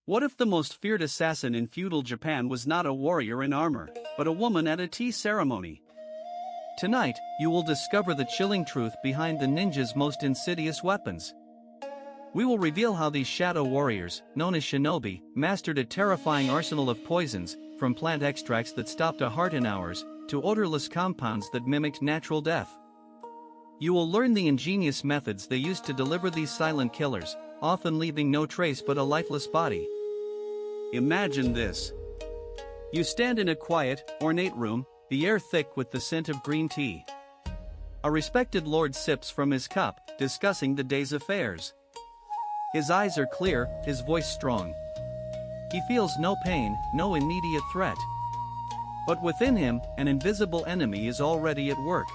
What if the most feared assassin in feudal Japan was not a warrior in armor, but a woman at a tea ceremony? Tonight, you will discover the chilling truth behind the ninja's most insidious weapons. We will reveal how these shadow warriors, known as shinobi, mastered a terrifying arsenal of poisons, from plant extracts that stopped a heart in hours, to odorless compounds that mimicked natural death. You will learn the ingenious methods they used to deliver these silent killers, often leaving no trace but a lifeless body. Imagine this. You stand in a quiet, ornate room, the air thick with the scent of green tea. A respected lord sips from his cup, discussing the day's affairs. His eyes are clear, his voice strong. He feels no pain, no immediate threat. But within him, an invisible enemy is already at work.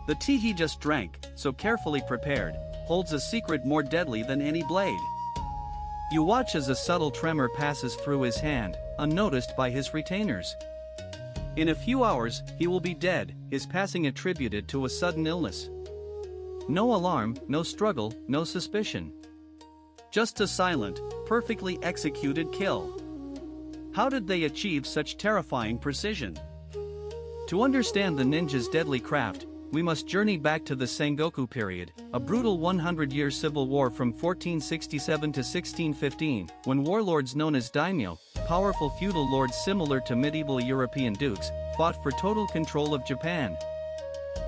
The tea he just drank, so carefully prepared, holds a secret more deadly than any blade. You watch as a subtle tremor passes through his hand, unnoticed by his retainers. In a few hours, he will be dead, his passing attributed to a sudden illness. No alarm, no struggle, no suspicion. Just a silent, perfectly executed kill. How did they achieve such terrifying precision? To understand the ninja's deadly craft, we must journey back to the Sengoku period, a brutal 100-year civil war from 1467 to 1615, when warlords known as daimyo, powerful feudal lords similar to medieval European dukes, fought for total control of Japan.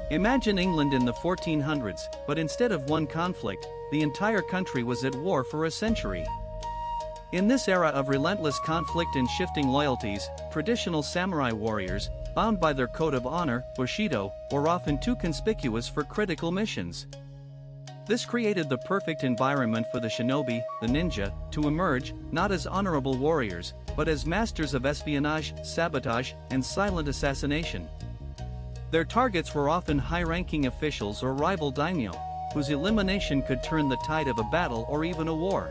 Imagine England in the 1400s, but instead of one conflict, the entire country was at war for a century. In this era of relentless conflict and shifting loyalties, traditional samurai warriors, bound by their code of honor, bushido, were often too conspicuous for critical missions. This created the perfect environment for the shinobi, the ninja, to emerge, not as honorable warriors, but as masters of espionage, sabotage, and silent assassination. Their targets were often high-ranking officials or rival daimyo, whose elimination could turn the tide of a battle or even a war.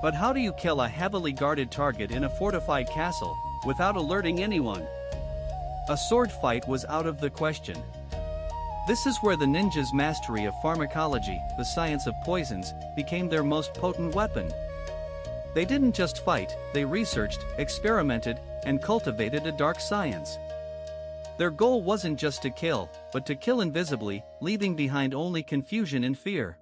But how do you kill a heavily guarded target in a fortified castle, without alerting anyone? A sword fight was out of the question. This is where the ninja's mastery of pharmacology, the science of poisons, became their most potent weapon. They didn't just fight, they researched, experimented, and cultivated a dark science. Their goal wasn't just to kill, but to kill invisibly, leaving behind only confusion and fear.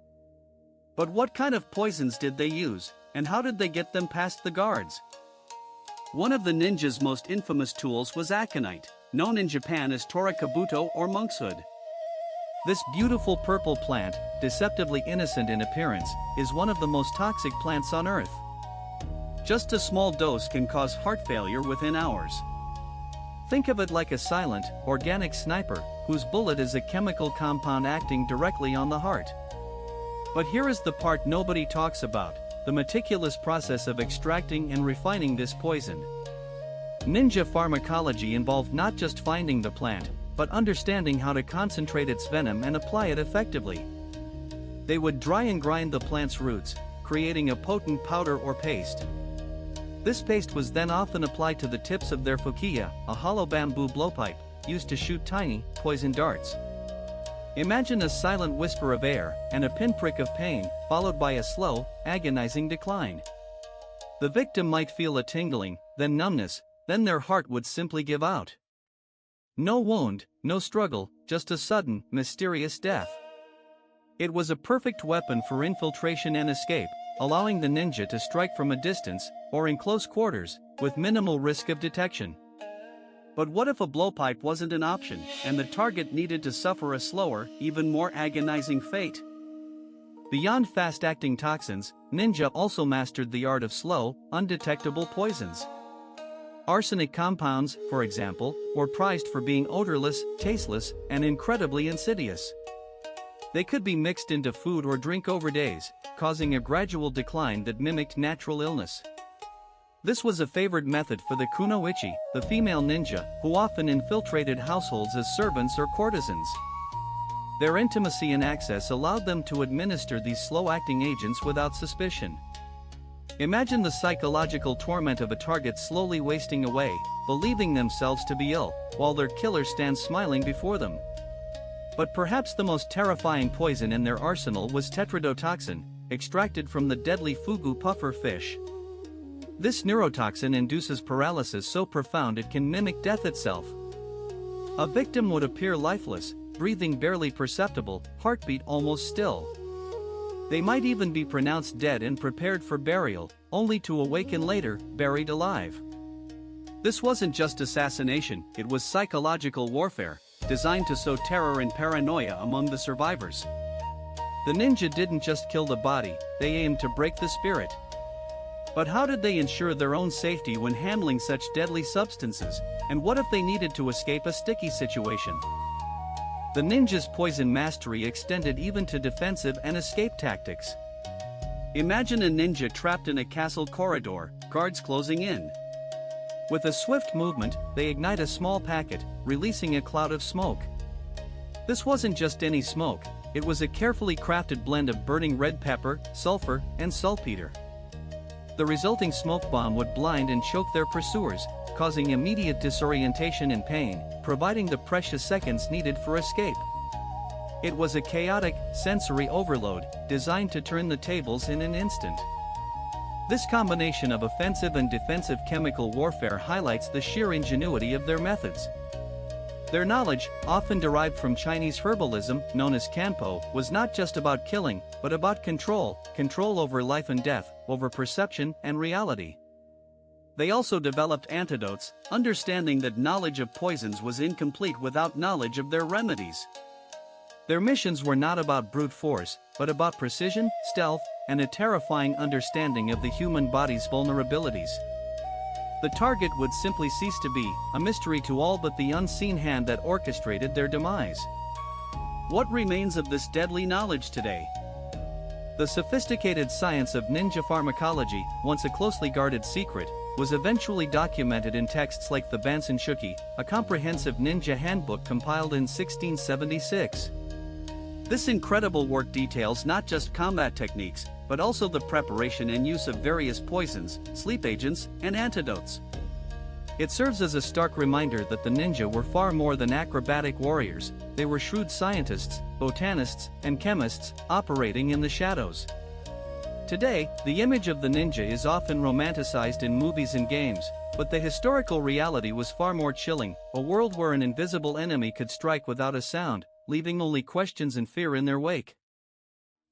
But what kind of poisons did they use, and how did they get them past the guards? One of the ninja's most infamous tools was aconite, known in Japan as torakabuto or monkshood. This beautiful purple plant, deceptively innocent in appearance, is one of the most toxic plants on Earth. Just a small dose can cause heart failure within hours. Think of it like a silent, organic sniper, whose bullet is a chemical compound acting directly on the heart. But here is the part nobody talks about, the meticulous process of extracting and refining this poison. Ninja pharmacology involved not just finding the plant, but understanding how to concentrate its venom and apply it effectively. They would dry and grind the plant's roots, creating a potent powder or paste. This paste was then often applied to the tips of their fukiya, a hollow bamboo blowpipe, used to shoot tiny, poison darts. Imagine a silent whisper of air, and a pinprick of pain, followed by a slow, agonizing decline. The victim might feel a tingling, then numbness, then their heart would simply give out. No wound, no struggle, just a sudden, mysterious death. It was a perfect weapon for infiltration and escape, allowing the ninja to strike from a distance, or in close quarters, with minimal risk of detection. But what if a blowpipe wasn't an option, and the target needed to suffer a slower, even more agonizing fate? Beyond fast-acting toxins, ninja also mastered the art of slow, undetectable poisons. Arsenic compounds, for example, were prized for being odorless, tasteless, and incredibly insidious. They could be mixed into food or drink over days, causing a gradual decline that mimicked natural illness. This was a favored method for the kunoichi, the female ninja, who often infiltrated households as servants or courtesans. Their intimacy and access allowed them to administer these slow-acting agents without suspicion. Imagine the psychological torment of a target slowly wasting away, believing themselves to be ill, while their killer stands smiling before them. But perhaps the most terrifying poison in their arsenal was tetrodotoxin, extracted from the deadly fugu puffer fish. This neurotoxin induces paralysis so profound it can mimic death itself. A victim would appear lifeless, breathing barely perceptible, heartbeat almost still. They might even be pronounced dead and prepared for burial, only to awaken later, buried alive. This wasn't just assassination, it was psychological warfare, designed to sow terror and paranoia among the survivors. The ninja didn't just kill the body, they aimed to break the spirit. But how did they ensure their own safety when handling such deadly substances, and what if they needed to escape a sticky situation? The ninja's poison mastery extended even to defensive and escape tactics. Imagine a ninja trapped in a castle corridor, guards closing in. With a swift movement, they ignite a small packet, releasing a cloud of smoke. This wasn't just any smoke, it was a carefully crafted blend of burning red pepper, sulfur, and saltpeter. The resulting smoke bomb would blind and choke their pursuers, causing immediate disorientation and pain, providing the precious seconds needed for escape. It was a chaotic, sensory overload, designed to turn the tables in an instant. This combination of offensive and defensive chemical warfare highlights the sheer ingenuity of their methods. Their knowledge, often derived from Chinese herbalism, known as kanpo, was not just about killing, but about control over life and death, over perception and reality. They also developed antidotes, understanding that knowledge of poisons was incomplete without knowledge of their remedies. Their missions were not about brute force, but about precision, stealth, and a terrifying understanding of the human body's vulnerabilities. The target would simply cease to be a mystery to all but the unseen hand that orchestrated their demise. What remains of this deadly knowledge today? The sophisticated science of ninja pharmacology, once a closely guarded secret, was eventually documented in texts like the Bansen Shuki, a comprehensive ninja handbook compiled in 1676. This incredible work details not just combat techniques, but also the preparation and use of various poisons, sleep agents, and antidotes. It serves as a stark reminder that the ninja were far more than acrobatic warriors, they were shrewd scientists, botanists, and chemists, operating in the shadows. Today, the image of the ninja is often romanticized in movies and games, but the historical reality was far more chilling, a world where an invisible enemy could strike without a sound, leaving only questions and fear in their wake.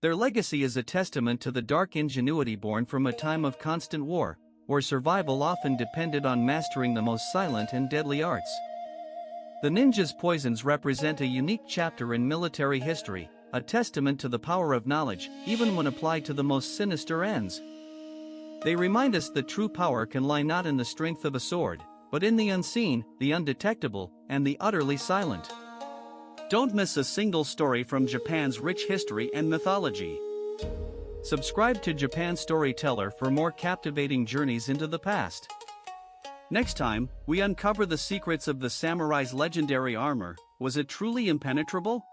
Their legacy is a testament to the dark ingenuity born from a time of constant war, where survival often depended on mastering the most silent and deadly arts. The ninja's poisons represent a unique chapter in military history, a testament to the power of knowledge, even when applied to the most sinister ends. They remind us that true power can lie not in the strength of a sword, but in the unseen, the undetectable, and the utterly silent. Don't miss a single story from Japan's rich history and mythology. Subscribe to Japan Storyteller for more captivating journeys into the past. Next time, we uncover the secrets of the samurai's legendary armor. Was it truly impenetrable?